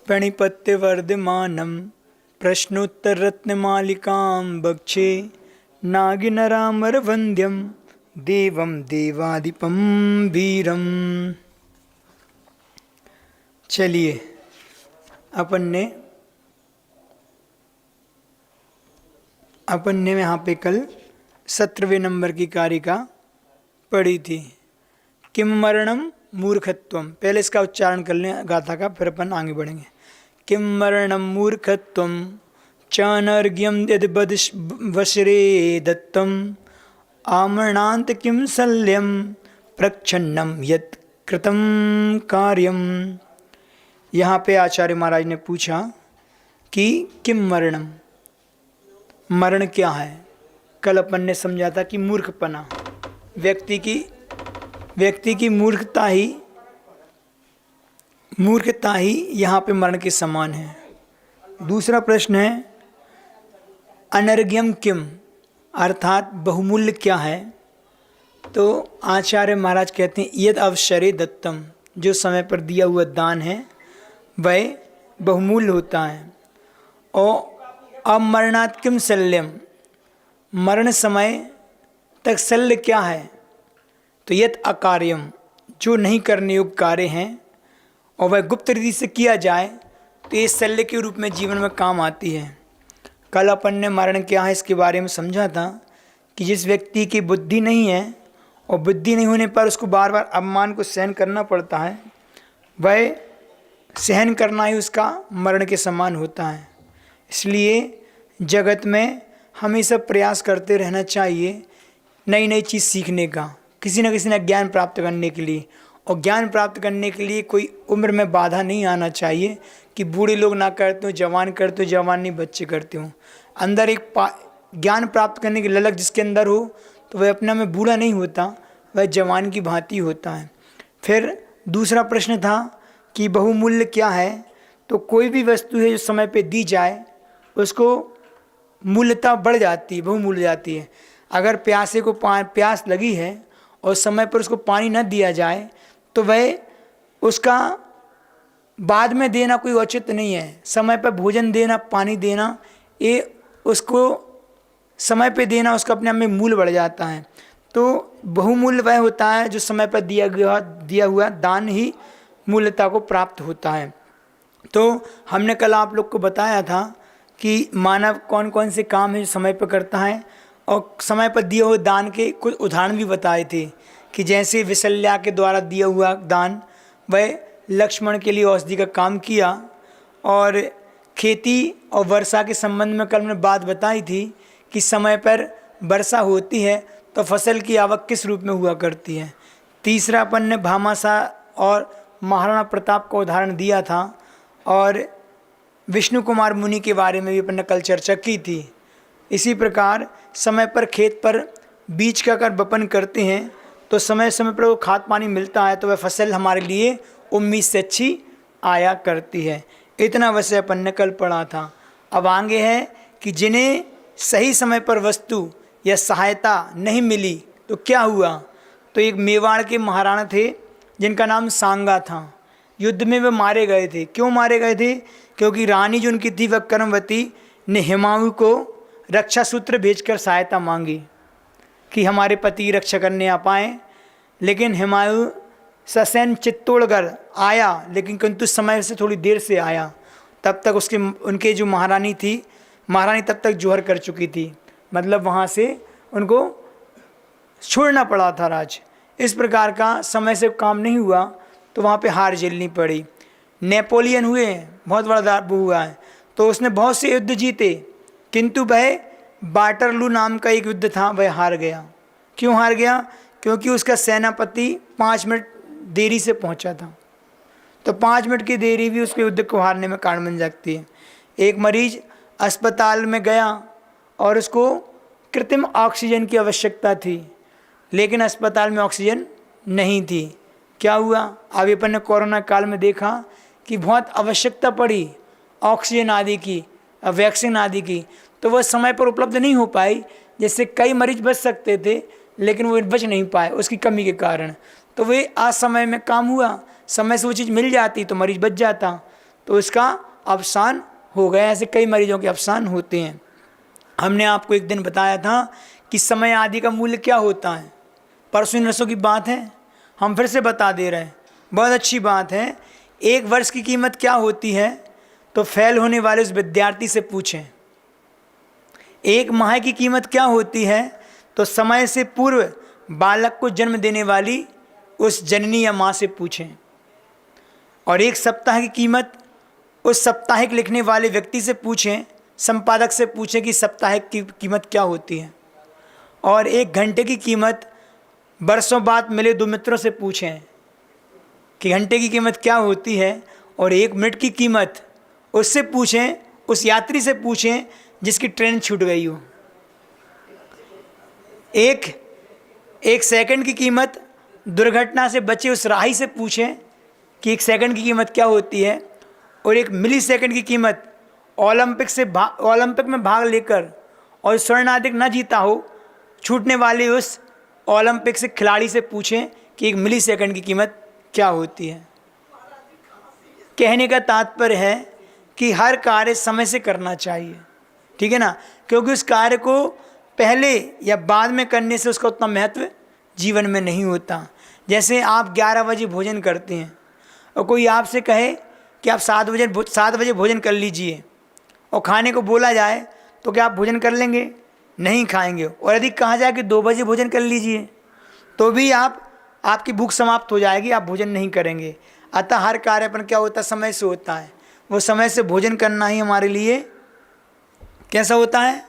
प्रणिपत्यवर्धमानं प्रश्नोत्तररत्नमालिकां वक्षे नागिनरामरवन्द्यं देवं देवादिपं वीरम। चलिए, अपन ने यहाँ पे कल 17वें नंबर की कारिका पढ़ी थी। किम मरणम मूर्खत्वम, पहले इसका उच्चारण कर लें गाथा का, फिर अपन आगे बढ़ेंगे। किम मरणम मूर्खत्वम चानर्घ्यम यद वशरे दत्तम आमरणांत किम शल्यम प्रच्छन्नम यत् कृतम कार्यम। यहाँ पे आचार्य महाराज ने पूछा कि किम मरणम, मरण क्या है। कल अपन ने समझा था कि मूर्खपना, व्यक्ति की मूर्खता ही यहाँ पे मरण के समान है। दूसरा प्रश्न है अनर्घ्यम किम, अर्थात बहुमूल्य क्या है। तो आचार्य महाराज कहते हैं यद अवसरे दत्तम, जो समय पर दिया हुआ दान है वह बहुमूल्य होता है। और अमरणात् किम शल्यम, मरण समय तक शल्य क्या है। तो यत् अकार्यम, जो नहीं करने योग्य कार्य हैं और वह गुप्त रीति से किया जाए तो ये शल्य के रूप में जीवन में काम आती है। कल अपन ने मरण क्या है इसके बारे में समझा था कि जिस व्यक्ति की बुद्धि नहीं है और बुद्धि नहीं होने पर उसको बार बार अपमान को सहन करना पड़ता है, वह सहन करना ही उसका मरण के समान होता है। इसलिए जगत में हमेशा प्रयास करते रहना चाहिए नई नई चीज़ सीखने का, किसी न किसी ने ज्ञान प्राप्त करने के लिए। और ज्ञान प्राप्त करने के लिए कोई उम्र में बाधा नहीं आना चाहिए कि बूढ़े लोग ना करते हो, जवान करते हो, जवान नहीं बच्चे करते हो। अंदर एक ज्ञान प्राप्त करने की ललक जिसके अंदर हो तो वह अपना में बूढ़ा नहीं होता, वह जवान की भांति होता है। फिर दूसरा प्रश्न था कि बहुमूल्य क्या है। तो कोई भी वस्तु है जो समय पे दी जाए उसको मूल्यता बढ़ जाती है, बहुमूल्य जाती है। अगर प्यासे को प्यास लगी है और समय पर उसको पानी न दिया जाए तो वह उसका बाद में देना कोई औचित नहीं है। समय पर भोजन देना, पानी देना, ये उसको समय पे देना, उसका अपने आप में मूल्य बढ़ जाता है। तो बहुमूल्य वह होता है जो समय पर दिया हुआ दान ही मूल्यता को प्राप्त होता है। तो हमने कल आप लोग को बताया था कि मानव कौन कौन से काम है जो समय पर करता है, और समय पर दिए हुए दान के कुछ उदाहरण भी बताए थे कि जैसे विशल्या के द्वारा दिया हुआ दान, वह लक्ष्मण के लिए औषधि का काम किया। और खेती और वर्षा के संबंध में कल मैंने बात बताई थी कि समय पर वर्षा होती है तो फसल की आवक किस रूप में हुआ करती है। तीसरा अपन ने भामाशाह और महाराणा प्रताप का उदाहरण दिया था, और विष्णु कुमार मुनि के बारे में भी अपन ने कल चर्चा की थी। इसी प्रकार समय पर खेत पर बीज का अगर वपन करते हैं तो समय समय पर वो खाद पानी मिलता है तो वह फसल हमारे लिए उम्मीद से अच्छी आया करती है। इतना वैसे अपन ने कल पढ़ा था। अब आगे है कि जिन्हें सही समय पर वस्तु या सहायता नहीं मिली तो क्या हुआ। तो एक मेवाड़ के महाराणा थे जिनका नाम सांगा था। युद्ध में वे मारे गए थे। क्यों मारे गए थे? क्योंकि रानी जो उनकी थी वह कर्मवती ने हिमायू को रक्षा सूत्र भेजकर सहायता मांगी कि हमारे पति रक्षा करने आ पाएँ। लेकिन हिमायू ससैन चित्तौड़गढ़ आया, लेकिन किंतु समय से थोड़ी देर से आया। तब तक उनके जो महारानी थी, महारानी तब तक जोहर कर चुकी थी, मतलब वहाँ से उनको छोड़ना पड़ा था राज। इस प्रकार का समय से काम नहीं हुआ तो वहाँ पे हार झेलनी पड़ी। नेपोलियन हुए, बहुत बड़ा हुआ है, तो उसने बहुत से युद्ध जीते, किंतु वह वाटरलू नाम का एक युद्ध था वह हार गया। क्यों हार गया? क्योंकि उसका सेनापति 5 मिनट देरी से पहुंचा था। तो 5 मिनट की देरी भी उसके युद्ध को हारने में कारण बन सकती है। एक मरीज अस्पताल में गया और उसको कृत्रिम ऑक्सीजन की आवश्यकता थी, लेकिन अस्पताल में ऑक्सीजन नहीं थी। क्या हुआ? अभी अपन ने कोरोना काल में देखा कि बहुत आवश्यकता पड़ी ऑक्सीजन आदि की, वैक्सीन आदि की, तो वह समय पर उपलब्ध नहीं हो पाई। जैसे कई मरीज बच सकते थे लेकिन वो बच नहीं पाए उसकी कमी के कारण। तो वे आज समय में काम हुआ, समय से वो चीज़ मिल जाती तो मरीज बच जाता। तो उसका अवसान हो गया। ऐसे कई मरीजों के अवसान होते हैं। हमने आपको एक दिन बताया था कि समय आदि का मूल्य क्या होता है, परसों नरसों की बात है, हम फिर से बता दे रहे हैं, बहुत अच्छी बात है। 1 वर्ष की कीमत क्या होती है, तो फेल होने वाले उस विद्यार्थी से पूछें। 1 माह की कीमत क्या होती है, तो समय से पूर्व बालक को जन्म देने वाली उस जननी या माँ से पूछें। और 1 सप्ताह की कीमत उस साप्ताहिक लिखने वाले व्यक्ति से पूछें, संपादक से पूछें कि साप्ताहिक की कीमत क्या होती है। और 1 घंटे की कीमत वर्षों बाद मिले 2 मित्रों से पूछें कि घंटे की कीमत क्या होती है। और 1 मिनट की कीमत उससे पूछें, उस यात्री से पूछें जिसकी ट्रेन छूट गई हो। एक सेकंड की कीमत दुर्घटना से बचे उस राही से पूछें कि 1 सेकंड की कीमत क्या होती है। और 1 मिली सेकंड की कीमत ओलंपिक में भाग लेकर और स्वर्ण आदिक न जीता हो, छूटने वाले उस ओलंपिक से खिलाड़ी से पूछें कि 1 मिली सेकंड की कीमत क्या होती है। कहने का तात्पर्य है कि हर कार्य समय से करना चाहिए, ठीक है ना, क्योंकि उस कार्य को पहले या बाद में करने से उसका उतना महत्व जीवन में नहीं होता। जैसे आप 11 बजे भोजन करते हैं और कोई आपसे कहे कि आप 7 बजे भोजन कर लीजिए, और खाने को बोला जाए तो क्या आप भोजन कर लेंगे? नहीं खाएंगे। और यदि कहा जाए कि 2 बजे भोजन कर लीजिए, तो भी आपकी भूख समाप्त हो जाएगी, आप भोजन नहीं करेंगे। अतः हर कार्य अपन क्या होता है, समय से होता है। वो समय से भोजन करना ही हमारे लिए कैसा होता है,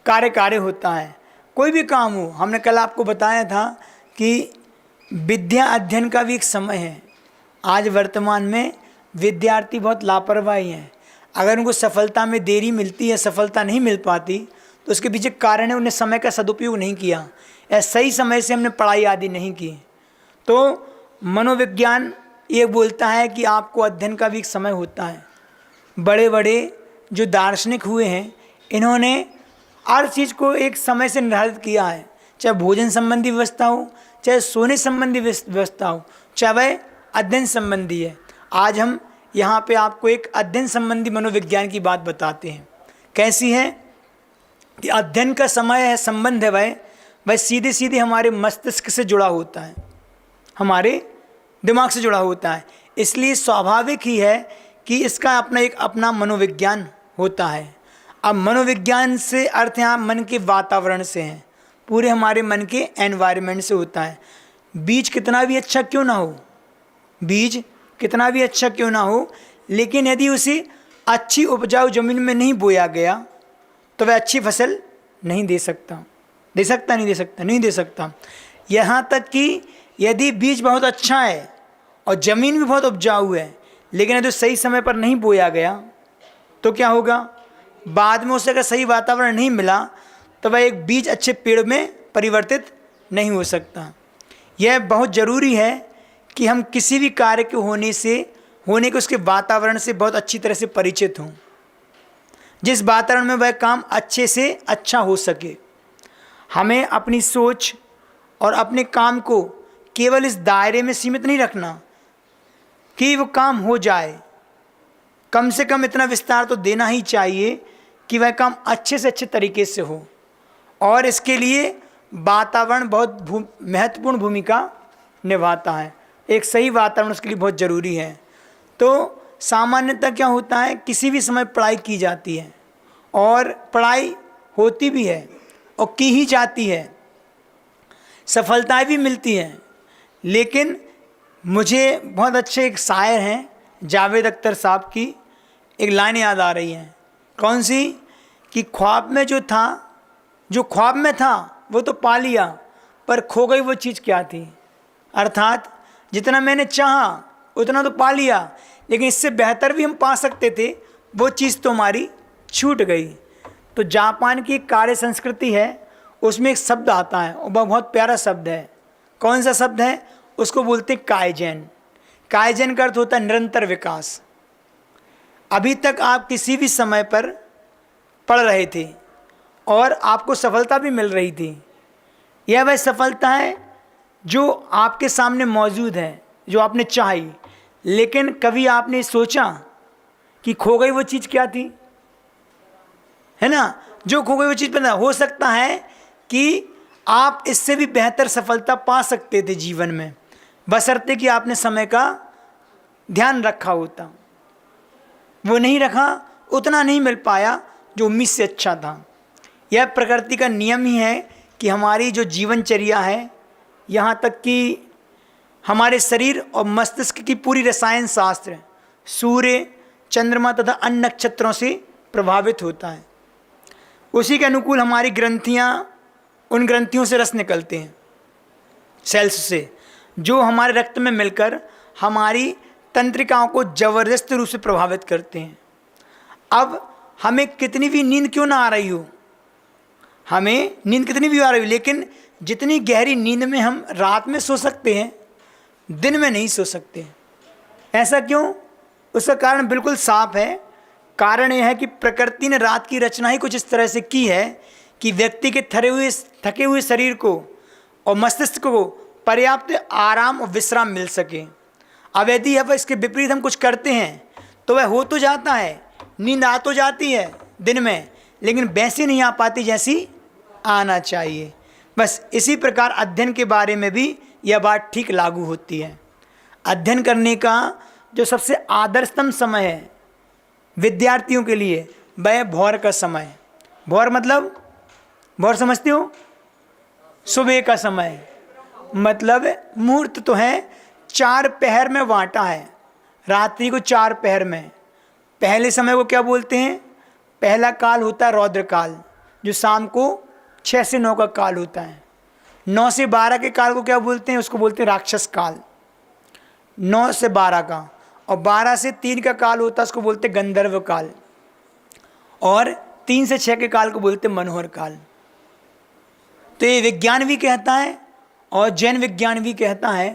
कार्य होता है। कोई भी काम हो, हमने कल आपको बताया था कि विद्या अध्ययन का भी एक समय है। आज वर्तमान में विद्यार्थी बहुत लापरवाही हैं। अगर उनको सफलता में देरी मिलती है, सफलता नहीं मिल पाती, तो उसके पीछे कारण है उन्हें समय का सदुपयोग नहीं किया या सही समय से हमने पढ़ाई आदि नहीं की। तो मनोविज्ञान ये बोलता है कि आपको अध्ययन का भी एक समय होता है। बड़े बड़े जो दार्शनिक हुए हैं, इन्होंने हर चीज़ को एक समय से निर्धारित किया है, चाहे भोजन संबंधी व्यवस्था हो, चाहे सोने संबंधी व्यवस्था हो, चाहे वह अध्ययन संबंधी है। आज हम यहाँ पे आपको एक अध्ययन संबंधी मनोविज्ञान की बात बताते हैं। कैसी है कि अध्ययन का समय है, संबंध है, वह सीधे सीधे हमारे मस्तिष्क से जुड़ा होता है, हमारे दिमाग से जुड़ा होता है। इसलिए स्वाभाविक ही है कि इसका अपना मनोविज्ञान होता है। अब मनोविज्ञान से अर्थ यहाँ मन के वातावरण से है, पूरे हमारे मन के एनवायरनमेंट से होता है। बीज कितना भी अच्छा क्यों ना हो, लेकिन यदि उसे अच्छी उपजाऊ जमीन में नहीं बोया गया तो वह अच्छी फसल नहीं दे सकता। यहाँ तक कि यदि बीज बहुत अच्छा है और ज़मीन भी बहुत उपजाऊ है, लेकिन यदि सही समय पर नहीं बोया गया तो क्या होगा, बाद में उसे अगर सही वातावरण नहीं मिला तो वह एक बीज अच्छे पेड़ में परिवर्तित नहीं हो सकता। यह बहुत ज़रूरी है कि हम किसी भी कार्य के होने के उसके वातावरण से बहुत अच्छी तरह से परिचित हों, जिस वातावरण में वह काम अच्छे से अच्छा हो सके। हमें अपनी सोच और अपने काम को केवल इस दायरे में सीमित नहीं रखना कि वो काम हो जाए, कम से कम इतना विस्तार तो देना ही चाहिए कि वह काम अच्छे से अच्छे तरीके से हो। और इसके लिए वातावरण बहुत महत्वपूर्ण भूमिका निभाता है। एक सही वातावरण उसके लिए बहुत ज़रूरी है। तो सामान्यतः क्या होता है, किसी भी समय पढ़ाई की जाती है और पढ़ाई होती भी है और की ही जाती है, सफलताएं भी मिलती हैं। लेकिन मुझे बहुत अच्छे एक शायर हैं जावेद अख्तर साहब की एक लाइन याद आ रही है। कौन सी? कि ख्वाब में जो ख्वाब में था वो तो पा लिया, पर खो गई वो चीज़ क्या थी। अर्थात जितना मैंने चाहा उतना तो पा लिया, लेकिन इससे बेहतर भी हम पा सकते थे, वो चीज़ तो हमारी छूट गई। तो जापान की कार्य संस्कृति है, उसमें एक शब्द आता है और वह बहुत प्यारा शब्द है। कौन सा शब्द है? उसको बोलते हैं काइजेन। काइजेन का अर्थ होता है निरंतर विकास। अभी तक आप किसी भी समय पर पढ़ रहे थे और आपको सफलता भी मिल रही थी, यह वह सफलता है जो आपके सामने मौजूद है, जो आपने चाही, लेकिन कभी आपने सोचा कि खो गई वो चीज़ क्या थी? है ना, जो खो गई वो चीज़ पता, हो सकता है कि आप इससे भी बेहतर सफलता पा सकते थे जीवन में, बशर्ते कि आपने समय का ध्यान रखा होता। वो नहीं रखा, उतना नहीं मिल पाया जो उम्मीद से अच्छा था। यह प्रकृति का नियम ही है कि हमारी जो जीवनचर्या है, यहाँ तक कि हमारे शरीर और मस्तिष्क की पूरी रसायन शास्त्र सूर्य, चंद्रमा तथा अन्य नक्षत्रों से प्रभावित होता है। उसी के अनुकूल हमारी ग्रंथियाँ, उन ग्रंथियों से रस निकलते हैं, सेल्स से, जो हमारे रक्त में मिलकर हमारी तंत्रिकाओं को जबरदस्त रूप से प्रभावित करते हैं। अब हमें कितनी भी नींद क्यों ना आ रही हो, हमें नींद कितनी भी आ रही हो, लेकिन जितनी गहरी नींद में हम रात में सो सकते हैं, दिन में नहीं सो सकते। ऐसा क्यों? उसका कारण बिल्कुल साफ है। कारण यह है कि प्रकृति ने रात की रचना ही कुछ इस तरह से की है कि व्यक्ति के थके हुए शरीर को और मस्तिष्क को पर्याप्त आराम और विश्राम मिल सके। अब यदि अब इसके विपरीत हम कुछ करते हैं तो वह हो तो जाता है, नींद आ तो जाती है दिन में, लेकिन वैसी नहीं आ पाती जैसी आना चाहिए। बस इसी प्रकार अध्ययन के बारे में भी यह बात ठीक लागू होती है। अध्ययन करने का जो सबसे आदर्शतम समय है विद्यार्थियों के लिए, वह भोर का समय। भोर मतलब, भोर समझते हो? सुबह का समय। मतलब मुहूर्त तो है 4 पहर में बांटा है, रात्रि को 4 पहर में। पहले समय को क्या बोलते हैं? पहला काल होता है रौद्र काल, जो शाम को 6 से 9 का काल होता है। 9 से 12 के काल को क्या बोलते हैं? उसको बोलते हैं राक्षस काल, 9 से 12 का। और 12 से 3 का काल होता है, उसको बोलते हैं गंधर्व काल। और 3 से 6 के काल को बोलते हैं मनोहर काल। तो ये विज्ञान भी कहता है और जैन विज्ञान भी कहता है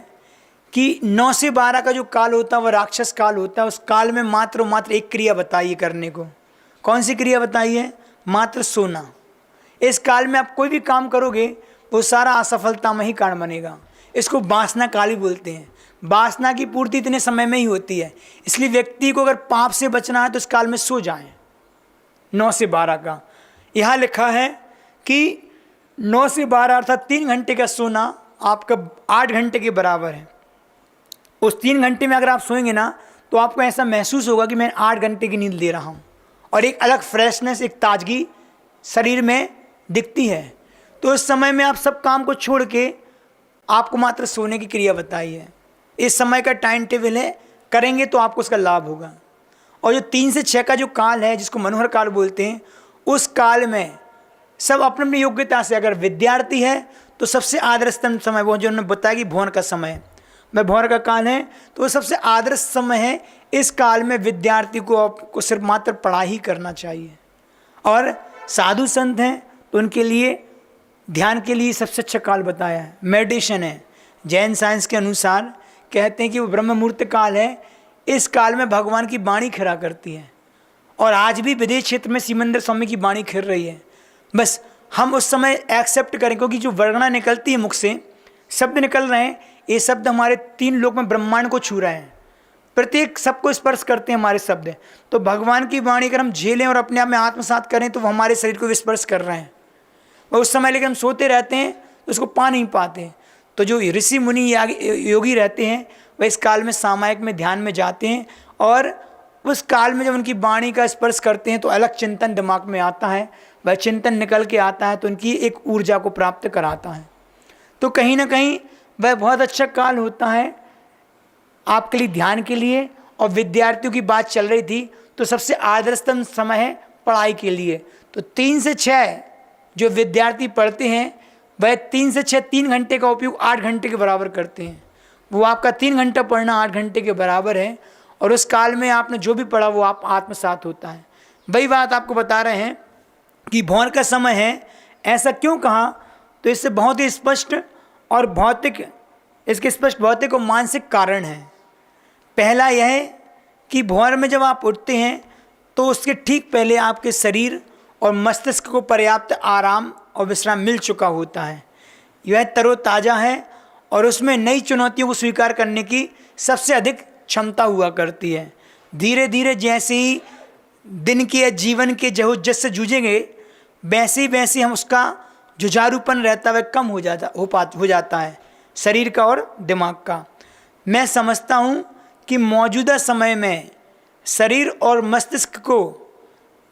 कि 9 से 12 का जो काल होता है वह राक्षस काल होता है। उस काल में मात्र और मात्र एक क्रिया बताई है करने को। कौन सी क्रिया बताई है? मात्र सोना। इस काल में आप कोई भी काम करोगे वो सारा असफलता में ही कारण बनेगा। इसको वासना काल ही बोलते हैं। वासना की पूर्ति इतने समय में ही होती है, इसलिए व्यक्ति को अगर पाप से बचना है तो इस काल में सो जाएं। 9 से 12 का यहाँ लिखा है कि 9 से 12 अर्थात 3 घंटे का सोना आपका 8 घंटे के बराबर है। उस 3 घंटे में अगर आप सोएंगे ना तो आपको ऐसा महसूस होगा कि मैं 8 घंटे की नींद ले रहा हूँ, और एक अलग फ्रेशनेस, एक ताजगी शरीर में दिखती है। तो इस समय में आप सब काम को छोड़ के आपको मात्र सोने की क्रिया बताई है। इस समय का टाइम टेबल है, करेंगे तो आपको उसका लाभ होगा। और जो 3 से 6 का जो काल है, जिसको मनोहर काल बोलते हैं, उस काल में सब अपनी अपनी योग्यता से, अगर विद्यार्थी है तो सबसे आदर्शतम समय वो जो उन्होंने बताया कि भोर का समय, वह भोर का काल है, तो वो सबसे आदर्श समय है। इस काल में विद्यार्थी को आपको सिर्फ मात्र पढ़ाई ही करना चाहिए। और साधु संत हैं तो उनके लिए ध्यान के लिए सबसे अच्छा काल बताया है, मेडिटेशन है। जैन साइंस के अनुसार कहते हैं कि वो ब्रह्म मुहूर्त काल है। इस काल में भगवान की वाणी खिरा करती है, और आज भी विदेश क्षेत्र में सिमंदर स्वामी की वाणी खिर रही है। बस हम उस समय एक्सेप्ट करें, क्योंकि जो वर्णना निकलती है मुख से, शब्द निकल रहे हैं, ये शब्द हमारे 3 लोक में ब्रह्मांड को छू रहे हैं, प्रत्येक सबको स्पर्श करते हैं हमारे शब्द। तो भगवान की वाणी अगर हम झेलें और अपने आप में आत्मसात करें तो वो हमारे शरीर को स्पर्श कर रहे हैं। और उस समय लेकिन हम सोते रहते हैं तो उसको पा नहीं पाते। तो जो ऋषि मुनि योगी रहते हैं वह इस काल में सामायिक में ध्यान में जाते हैं, और उस काल में जब उनकी वाणी का स्पर्श करते हैं तो अलग चिंतन दिमाग में आता है। वह चिंतन निकल के आता है तो उनकी एक ऊर्जा को प्राप्त कराता है। तो कहीं ना कहीं वह बहुत अच्छा काल होता है आपके लिए, ध्यान के लिए। और विद्यार्थियों की बात चल रही थी तो सबसे आदर्शतम समय है पढ़ाई के लिए। तो 3 से 6 जो विद्यार्थी पढ़ते हैं वह 3 से 6 3 घंटे का उपयोग 8 घंटे के बराबर करते हैं। वो आपका 3 घंटा पढ़ना 8 घंटे के बराबर है, और उस काल में आपने जो भी पढ़ा वो आप आत्मसात होता है। वही बात आपको बता रहे हैं कि भोर का समय है। ऐसा क्यों कहा? तो इससे बहुत ही स्पष्ट और भौतिक, इसके स्पष्ट भौतिक और मानसिक कारण हैं। पहला यह है कि भोर में जब आप उठते हैं तो उसके ठीक पहले आपके शरीर और मस्तिष्क को पर्याप्त आराम और विश्राम मिल चुका होता है। यह तरोताज़ा है और उसमें नई चुनौतियों को स्वीकार करने की सबसे अधिक क्षमता हुआ करती है। धीरे धीरे जैसे ही दिन के या जीवन के जद्दोजहद से जूझेंगे वैसे वैसे हम उसका जुझारूपन रहता है कम हो जाता है शरीर का और दिमाग का। मैं समझता हूँ कि मौजूदा समय में शरीर और मस्तिष्क को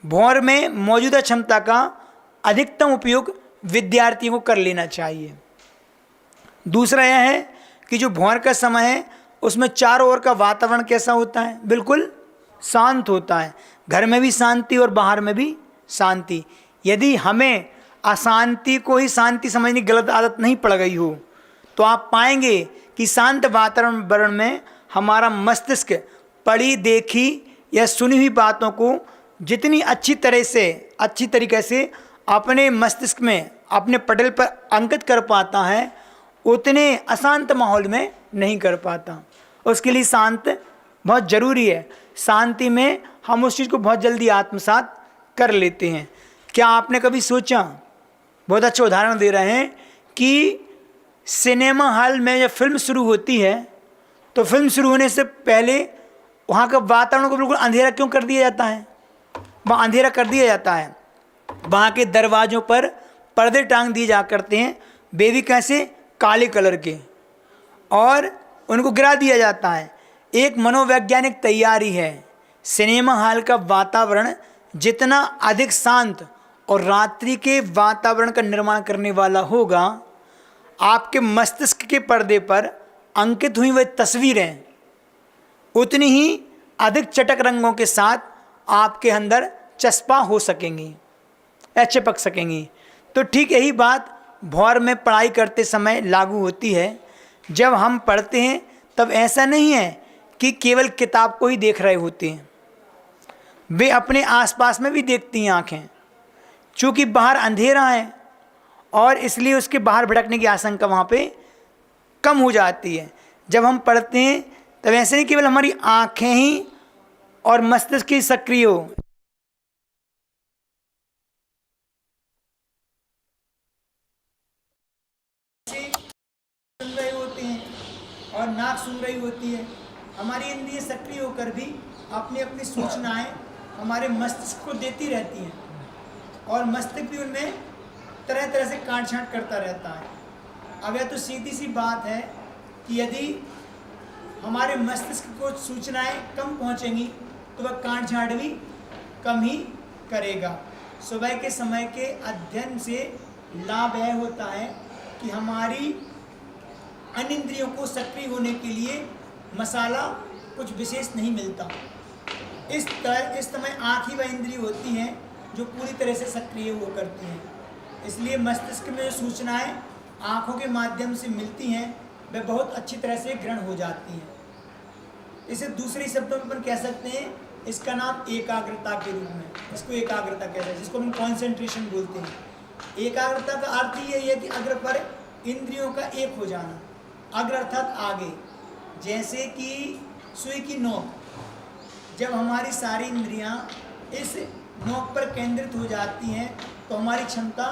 भौर में मौजूदा क्षमता का अधिकतम उपयोग विद्यार्थियों को कर लेना चाहिए। दूसरा यह है कि जो भौर का समय है उसमें चारों ओर का वातावरण कैसा होता है, बिल्कुल शांत होता है। घर में भी शांति और बाहर में भी शांति। यदि हमें अशांति को ही शांति समझने की गलत आदत नहीं पड़ गई हो तो आप पाएंगे कि शांत वातावरण में हमारा मस्तिष्क पढ़ी देखी या सुनी हुई बातों को जितनी अच्छी तरीके से अपने मस्तिष्क में अपने पटल पर अंकित कर पाता है उतने अशांत माहौल में नहीं कर पाता। उसके लिए शांत बहुत ज़रूरी है। शांति में हम उस चीज़ को बहुत जल्दी आत्मसात कर लेते हैं। क्या आपने कभी सोचा, बहुत अच्छा उदाहरण दे रहे हैं कि सिनेमा हॉल में जब फिल्म शुरू होती है तो फिल्म शुरू होने से पहले वहाँ का वातावरण को बिल्कुल अंधेरा क्यों कर दिया जाता है? वहाँ अंधेरा कर दिया जाता है। वहाँ के दरवाज़ों पर पर्दे टांग दिए जा करते हैं, वे भी कैसे, काले कलर के, और उनको गिरा दिया जाता है। एक मनोवैज्ञानिक तैयारी है। सिनेमा हॉल का वातावरण जितना अधिक शांत और रात्रि के वातावरण का निर्माण करने वाला होगा, आपके मस्तिष्क के पर्दे पर अंकित हुई वह तस्वीरें उतनी ही अधिक चटक रंगों के साथ आपके अंदर चस्पा हो सकेंगी, चिपक सकेंगी। तो ठीक यही बात भौर में पढ़ाई करते समय लागू होती है। जब हम पढ़ते हैं तब ऐसा नहीं है कि केवल किताब को ही देख रहे होते हैं, वे अपने आसपास में भी देखती हैं आँखें। चूँकि बाहर अंधेरा है और इसलिए उसके बाहर भटकने की आशंका वहाँ पे कम हो जाती है। जब हम पढ़ते हैं तब ऐसे नहीं केवल हमारी आँखें ही और मस्तिष्क ही सक्रिय हो, सुन रहे होते हैं और नाक सुन रही होती है। हमारी इंद्रियां सक्रिय होकर भी अपनी अपनी सूचनाएं हमारे मस्तिष्क को देती रहती हैं और मस्तिष्क भी उनमें तरह तरह से काट छांट करता रहता है। अब यह तो सीधी सी बात है कि यदि हमारे मस्तिष्क को सूचनाएं कम पहुंचेंगी तो वह काट छांट भी कम ही करेगा। सुबह के समय के अध्ययन से लाभ यह होता है कि हमारी अन्य इंद्रियों को सक्रिय होने के लिए मसाला कुछ विशेष नहीं मिलता। इस समय आँख ही वह इंद्रिय होती हैं जो पूरी तरह से सक्रिय हुआ करती हैं। इसलिए मस्तिष्क में जो सूचनाएं आँखों के माध्यम से मिलती हैं वह बहुत अच्छी तरह से ग्रहण हो जाती हैं। इसे दूसरे शब्दों में अपन कह सकते हैं, इसका नाम एकाग्रता के रूप में, इसको एकाग्रता कहते हैं, जिसको हम कॉन्सेंट्रेशन बोलते हैं। एकाग्रता का अर्थ यही है कि अग्र पर इंद्रियों का एक हो जाना। अग्र अर्थात आगे, जैसे कि सुई की नोक, जब हमारी सारी इंद्रियां इस नोक पर केंद्रित हो जाती हैं तो हमारी क्षमता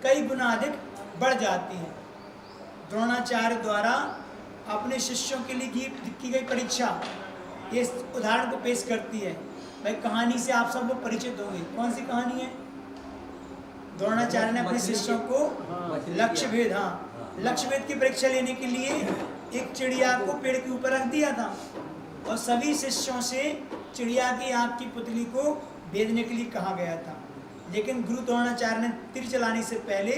कई गुना अधिक बढ़ जाती है। द्रोणाचार्य द्वारा अपने शिष्यों के लिए की गई परीक्षा इस उदाहरण को पेश करती है। भाई कहानी से आप सब लोग परिचित होंगे। कौन सी कहानी है? द्रोणाचार्य ने अपने शिष्यों को लक्ष्यभेद, लक्ष्यभेद की परीक्षा लेने के लिए एक चिड़िया को पेड़ के ऊपर रख दिया था और सभी शिष्यों से चिड़िया की आँख की पुतली को भेजने के लिए कहा गया था। लेकिन गुरु द्रोणाचार्य ने तीर चलाने से पहले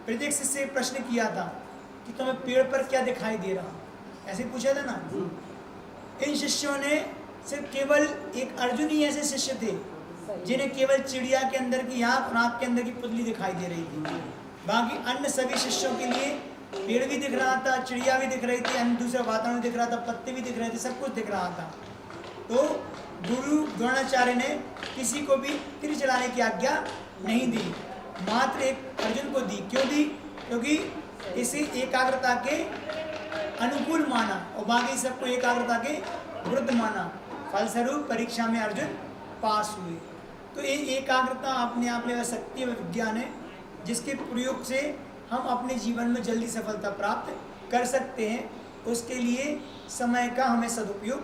प्रत्येक शिष्य से प्रश्न किया था कि तुम्हें पेड़ पर क्या दिखाई दे रहा, ऐसे पूछा था ना। इन शिष्यों ने सिर्फ केवल एक अर्जुन ही ऐसे शिष्य थे जिन्हें केवल चिड़िया के अंदर की आँख और आँख के अंदर की पुतली दिखाई दे रही थी। बाकी अन्य सभी शिष्यों के लिए पेड़ भी दिख रहा था, चिड़िया भी दिख रही थी, अन्य दूसरा वातावरण दिख रहा था, पत्ते भी दिख रहे थे, सब कुछ दिख रहा था। तो गुरु द्रोणाचार्य ने किसी को भी तीर चलाने की आज्ञा नहीं दी, मात्र एक अर्जुन को दी। क्यों दी? क्योंकि इसे एकाग्रता के अनुकूल माना और बाकी सबको एकाग्रता के विरुद्ध माना। फलस्वरूप परीक्षा में अर्जुन पास हुए। तो ये एकाग्रता अपने आप में वह शक्ति व विज्ञान है जिसके प्रयोग से हम अपने जीवन में जल्दी सफलता प्राप्त कर सकते हैं। उसके लिए समय का हमें सदुपयोग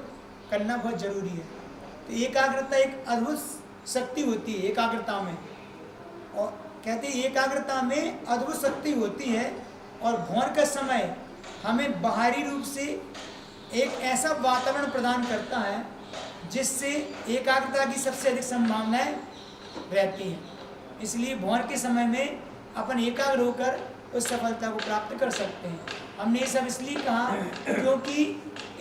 करना बहुत जरूरी है। तो एकाग्रता एक अद्भुत शक्ति होती है एकाग्रता में, और कहते हैं एकाग्रता में अद्भुत शक्ति होती है। और भ्रमण का समय हमें बाहरी रूप से एक ऐसा वातावरण प्रदान करता है जिससे एकाग्रता की सबसे अधिक संभावनाएं रहती हैं। इसलिए भ्रमण के समय में अपन एकाग्र होकर उस सफलता को प्राप्त कर सकते हैं। हमने ये सब इसलिए कहा क्योंकि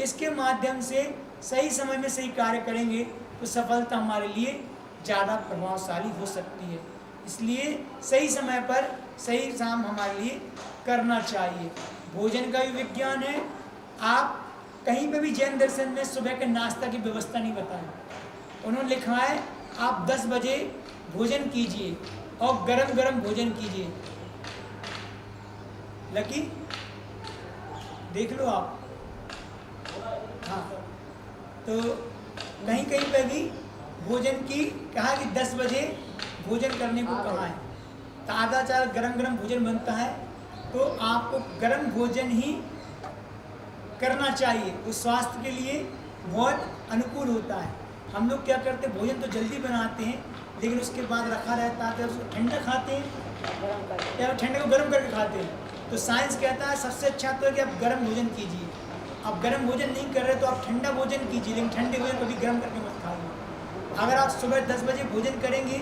इसके माध्यम से सही समय में सही कार्य करेंगे तो सफलता हमारे लिए ज़्यादा प्रभावशाली हो सकती है। इसलिए सही समय पर सही काम हमारे लिए करना चाहिए। भोजन का भी विज्ञान है। आप कहीं पे भी जैन दर्शन में सुबह के नाश्ता की व्यवस्था नहीं बताएं। उन्होंने लिखा है आप 10 बजे भोजन कीजिए और गरम गरम भोजन कीजिए। लकी देख लो आप। हाँ, तो कहीं कहीं पे भी भोजन की कहा कि 10 बजे भोजन करने को कहा है। ताज़ा चार गरम गरम भोजन बनता है तो आपको गरम भोजन ही करना चाहिए। उस स्वास्थ्य के लिए बहुत अनुकूल होता है। हम लोग क्या करते हैं, भोजन तो जल्दी बनाते हैं लेकिन उसके बाद रखा रहता है, उसको ठंडा खाते हैं या ठंडे को गर्म करके खाते हैं। तो साइंस कहता है सबसे अच्छा तो है कि आप गर्म भोजन कीजिए। आप गर्म भोजन नहीं कर रहे तो आप ठंडा भोजन कीजिए, लेकिन ठंडे भोजन कभी गर्म करके मत खाइए। अगर आप सुबह 10 बजे भोजन करेंगे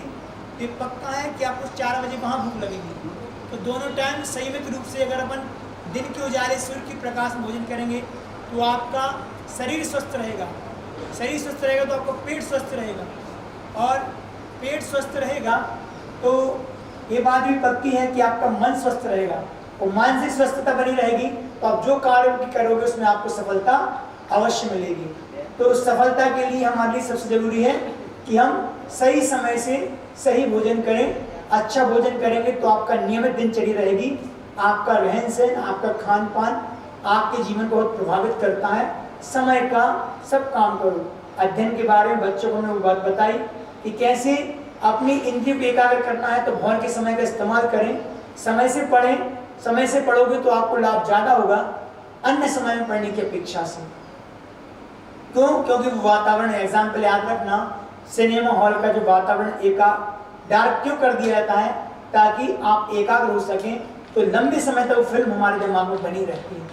तो पक्का है कि आपको 4 बजे वहाँ भूख लगेगी। तो दोनों टाइम संयमित रूप से अगर अपन दिन के उजाले सूर्य के प्रकाश में भोजन करेंगे तो आपका शरीर स्वस्थ रहेगा। शरीर स्वस्थ रहेगा तो आपका पेट स्वस्थ रहेगा, और पेट स्वस्थ रहेगा तो ये बात भी पक्की है कि आपका मन स्वस्थ रहेगा, और मानसिक स्वस्थता बनी रहेगी तो आप जो कार्य करोगे उसमें आपको सफलता अवश्य मिलेगी। तो उस सफलता के लिए हमारे लिए सबसे जरूरी है कि हम सही समय से सही भोजन करें। अच्छा भोजन करेंगे तो आपका नियमित दिनचर्या रहेगी। आपका रहन सहन, आपका खान पान आपके जीवन को बहुत प्रभावित करता है। समय का सब काम करो। अध्ययन के बारे में बच्चों को मैं वो बात बताई कि कैसे अपनी इंद्रियों को एकाग्र करना है, तो भ्रमण के समय का इस्तेमाल करें। समय से पढ़ें। समय से पढ़ोगे तो आपको लाभ ज़्यादा होगा अन्य समय में पढ़ने की अपेक्षा से। क्यों? क्योंकि वो वातावरण, एग्जाम्पल याद रखना, सिनेमा हॉल का जो वातावरण डार्क क्यों कर दिया जाता है, ताकि आप एकाग्र हो सकें। तो लंबे समय तक वो फिल्म हमारे दिमाग में बनी रहती है।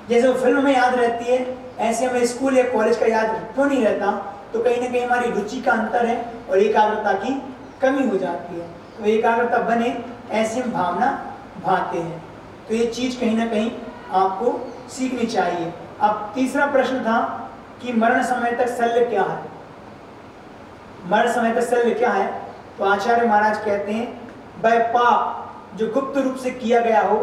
जैसे वो फिल्म में याद रहती है, ऐसे हमें स्कूल या कॉलेज का याद क्यों नहीं रहता? तो कहीं ना कहीं हमारी रुचि का अंतर है और एकाग्रता की कमी हो जाती है। तो एकाग्रता बने ऐसी हम भावना भाते हैं। तो ये चीज़ कहीं ना कहीं आपको सीखनी चाहिए। अब तीसरा प्रश्न था कि मरण समय तक शल्य क्या है। मरण समय तक शल्य क्या है? तो आचार्य महाराज कहते हैं, वह पाप जो गुप्त रूप से किया गया हो,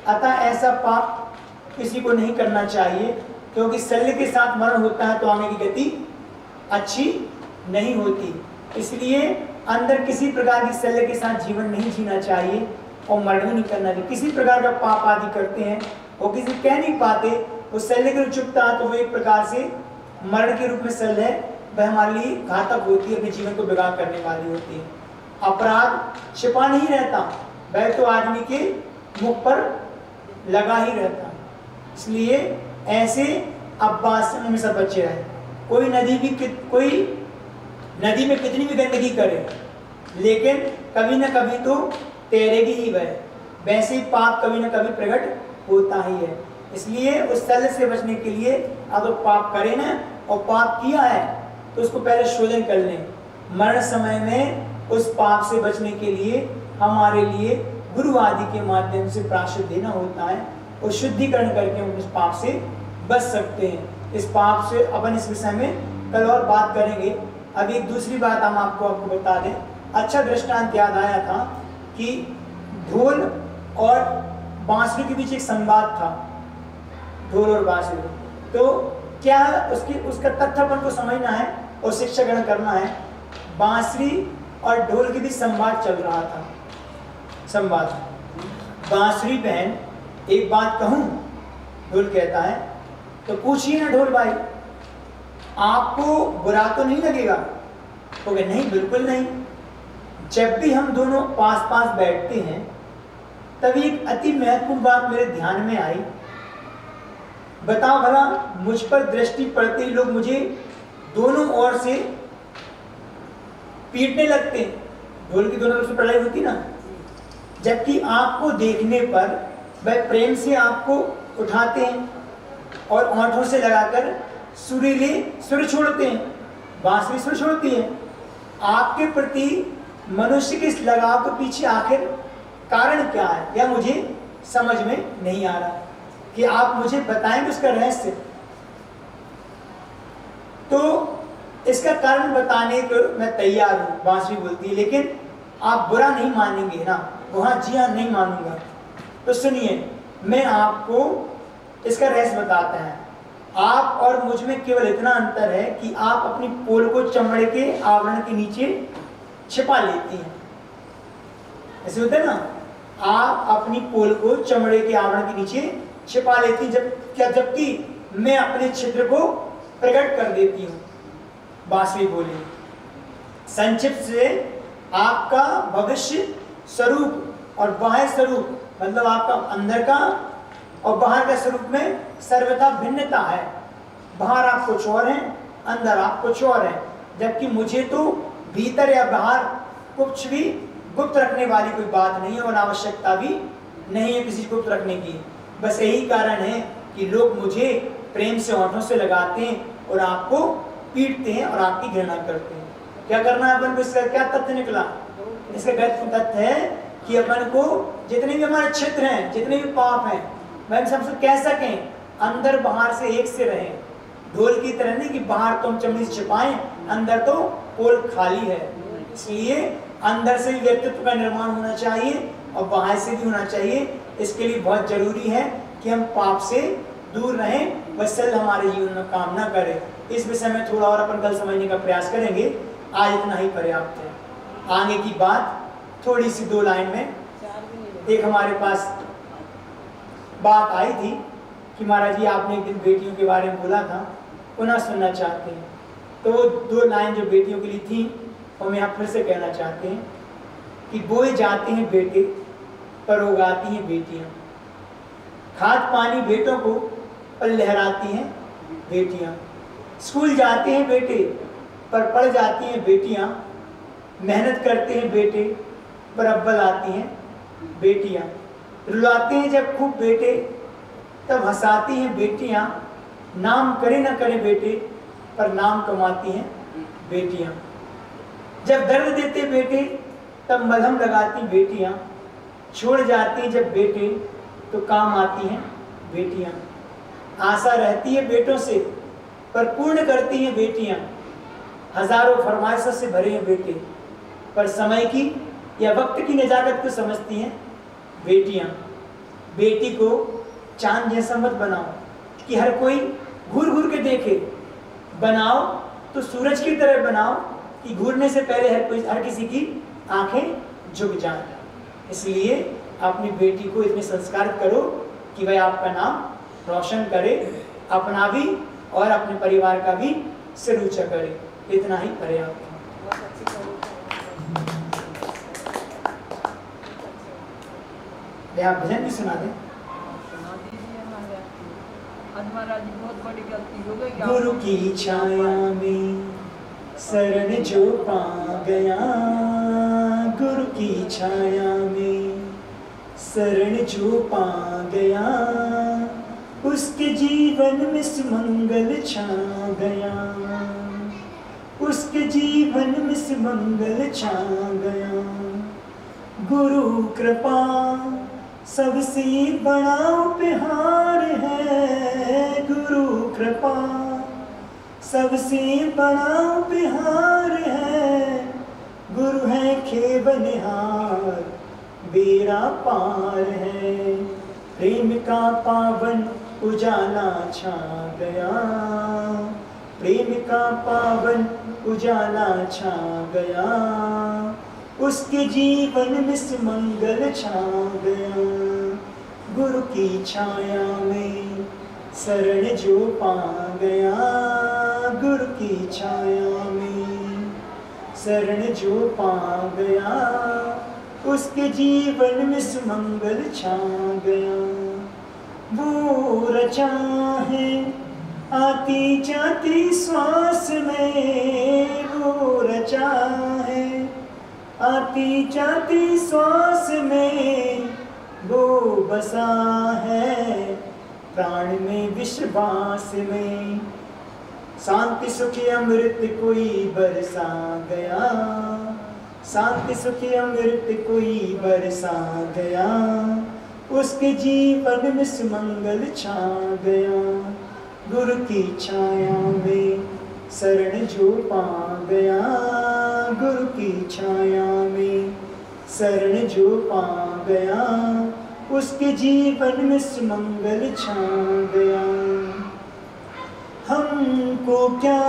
अतः ऐसा पाप किसी को नहीं करना चाहिए, क्योंकि शल्य के साथ मरण होता है तो आगे की गति अच्छी नहीं होती। इसलिए अंदर किसी प्रकार की शल्य के साथ जीवन नहीं जीना चाहिए और मरण भी नहीं करना चाहिए। किसी प्रकार का पाप आदि करते हैं वो किसी कह नहीं पाते, वो शल्य की चुपता तो वो एक प्रकार से मरण के रूप में शल्य है, वह हमारे लिए घातक होती है, अपने जीवन को बिगाड़ करने वाली होती है। अपराध छिपा नहीं रहता, वह तो आदमी के मुख पर लगा ही रहता है। इसलिए ऐसे अभ्यास से हमेशा बचे रहे। कोई नदी में कितनी भी गंदगी करे, लेकिन कभी न कभी तो तैरेगी ही वह। वैसे ही पाप कभी न कभी प्रकट होता ही है। इसलिए उस शल्य से बचने के लिए अगर पाप करें ना, और पाप किया है तो उसको पहले शोधन कर लें। मरण समय में उस पाप से बचने के लिए हमारे लिए गुरु आदि के माध्यम से प्रायश्चित देना होता है, और शुद्धिकरण करके हम इस पाप से बच सकते हैं। इस पाप से अपन इस विषय में कल और बात करेंगे। अभी एक दूसरी बात हम आपको बता दें। अच्छा दृष्टांत याद आया था कि ढोल और बांसुरी के बीच एक संवाद था, ढोल और बांसुरी। तो क्या उसका तथ्य अपन को समझना है और शिक्षा ग्रहण करना है। बांसुरी और ढोल के बीच संवाद चल रहा था। संवाद, बांसुरी बहन एक बात कहूं, ढोल कहता है, तो पूछिए ना ढोल भाई, आपको बुरा तो नहीं लगेगा? तो कहे नहीं, बिल्कुल नहीं। जब भी हम दोनों पास पास बैठते हैं तभी एक अति महत्वपूर्ण बात मेरे ध्यान में आई बताओ भला, मुझ पर दृष्टि पड़ते ही लोग मुझे दोनों ओर से पीटने लगते हैं। ढोल की दोनों ओर से पढ़ाई होती ना, जबकि आपको देखने पर वह प्रेम से आपको उठाते हैं और होंठों से लगाकर सुरीले सुर छोड़ते हैं, बांसुरी सुर छोड़ती है। आपके प्रति मनुष्य के इस लगाव के पीछे आखिर कारण क्या है, यह मुझे समझ में नहीं आ रहा कि आप मुझे बताएंगे उसका रहस्य। तो इसका कारण बताने को मैं तैयार हूं, बांसुरी बोलती है, लेकिन आप बुरा नहीं मानेंगे ना? वहां जी हाँ नहीं मानूंगा। तो सुनिए, मैं आपको इसका रहस्य बताता है। आप और मुझ में केवल इतना अंतर है कि आप अपनी पोल को चमड़े के आवरण के नीचे छिपा लेती हैं। ऐसे होता है ना, आप अपनी पोल को चमड़े के आवरण के नीचे छिपा लेती, जबकि मैं अपने छिद्र को प्रकट कर देती हूँ। बांसुरी बोली, संक्षिप्त से आपका भविष्य स्वरूप और बाह्य स्वरूप, मतलब आपका अंदर का और बाहर का स्वरूप में सर्वथा भिन्नता है। बाहर आप कुछ और हैं, अंदर आप कुछ और हैं, जबकि मुझे तो भीतर या बाहर कुछ भी गुप्त रखने वाली कोई बात नहीं है और आवश्यकता भी नहीं है किसी गुप्त रखने की। बस यही कारण है कि लोग मुझे प्रेम से होठों से लगाते हैं और आपको पीटते हैं और आपकी घृणा करते हैं। क्या करना है अपन को? इसका क्या तथ्य निकला? इसका तथ्य है कि अपन को जितने भी हमारे क्षेत्र हैं, जितने भी पाप हैं, वह सबसे कह सकें अंदर बाहर से एक से रहें। ढोल की तरह नहीं कि बाहर तो हम चमड़ी से छिपाएं, अंदर तो पोल खाली है। इसलिए अंदर से भी व्यक्तित्व का निर्माण होना चाहिए और बाहर से भी होना चाहिए। इसके लिए बहुत जरूरी है कि हम पाप से दूर रहें, वत्सल हमारे जीवन में काम ना करें। इस विषय में थोड़ा और अपन कल समझने का प्रयास करेंगे। आज इतना ही पर्याप्त है। आगे की बात थोड़ी सी 2 लाइन में। एक हमारे पास बात आई थी कि महाराज जी आपने एक दिन बेटियों के बारे में बोला था, पुनः सुनना चाहते हैं। तो वो 2 लाइन जो बेटियों के लिए थी और हम यहाँ फिर से कहना चाहते हैं कि बोए जाते हैं बेटे पर उगाती हैं बेटियाँ, खाद पानी बेटों को पर लहराती हैं बेटियाँ। स्कूल जाते हैं बेटे पर पढ़ जाती हैं बेटियाँ, मेहनत करते हैं बेटे पर अव्वल आती हैं बेटियाँ। रुलाते हैं जब खूब बेटे तब हंसाती हैं बेटियाँ, नाम करे न करे बेटे पर नाम कमाती हैं बेटियाँ। जब दर्द देते बेटे तब मलहम लगाती बेटियाँ, छोड़ जाती जब बेटे तो काम आती हैं बेटियाँ। आशा रहती है बेटों से पर पूर्ण करती हैं बेटियाँ, हजारों फरमाइशों से भरे हैं बेटे पर समय की या वक्त की नजाकत को समझती हैं बेटियाँ। बेटी को चांद जैसा मत बनाओ कि हर कोई घूर घूर के देखे, बनाओ तो सूरज की तरह बनाओ कि घूरने से पहले हर किसी की आंखें झुक जाएं। इसलिए अपनी बेटी को इतने संस्कारित करो कि वह आपका नाम रोशन करे, अपना भी और अपने परिवार का भी सिर ऊंचा करे। इतना ही पर्याप्त है। आप भजन भी सुना दें। गुरु की छाया में शरण जो पा गया, गुरु की छाया में शरण जो पा गया, उसके जीवन में सुमंगल छा गया, उसके जीवन में सुमंगल छा गया। गुरु कृपा सबसे बड़ा उपहार है, गुरु कृपा सबसे बड़ा उपहार है। गुरु है खेवनिहार बेड़ा पार है, प्रेम का पावन उजाला छा गया, प्रेम का पावन उजाला छा गया, उसके जीवन में सुमंगल छा गया। गुरु की छाया में शरण जो पा गया, गुरु की छाया में शरण जो पा गया, उसके जीवन में सुमंगल छा गया। वो रचा है आती जाती श्वास में, वो रचा है आती जाती श्वास में, वो बसा है प्राण में विश्वास में। शांति सुखी अमृत कोई बरसा गया, शांति सुखी अमृत कोई बरसा गया, उसके जीवन में सुमंगल छा गया। गुरु की छाया में शरण जो पा गया, गुरु की छाया में शरण जो पा गया, उसके जीवन में सुमंगल छा गया। हमको क्या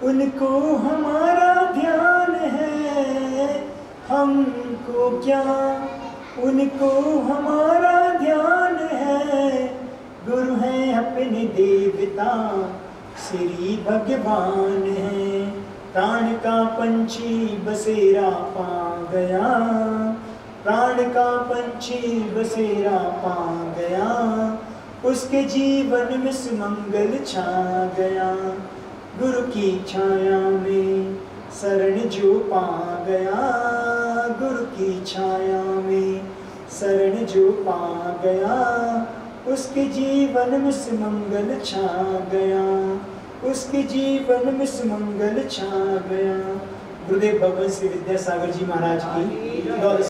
उनको हमारा ध्यान है, हमको क्या उनको हमारा ध्यान है, गुरु हैं अपने देवता श्री भगवान है। प्राण का पंछी बसेरा पा गया, प्राण का पंछी बसेरा पा गया, उसके जीवन में सुमंगल छा गया। गुरु की छाया में शरण जो पा गया, गुरु की छाया में शरण जो पा गया, उसके जीवन में सुमंगल छा गया, उसके जीवन में सुमंगल छा गया। गुरुदेव भगवान श्री विद्यासागर जी महाराज की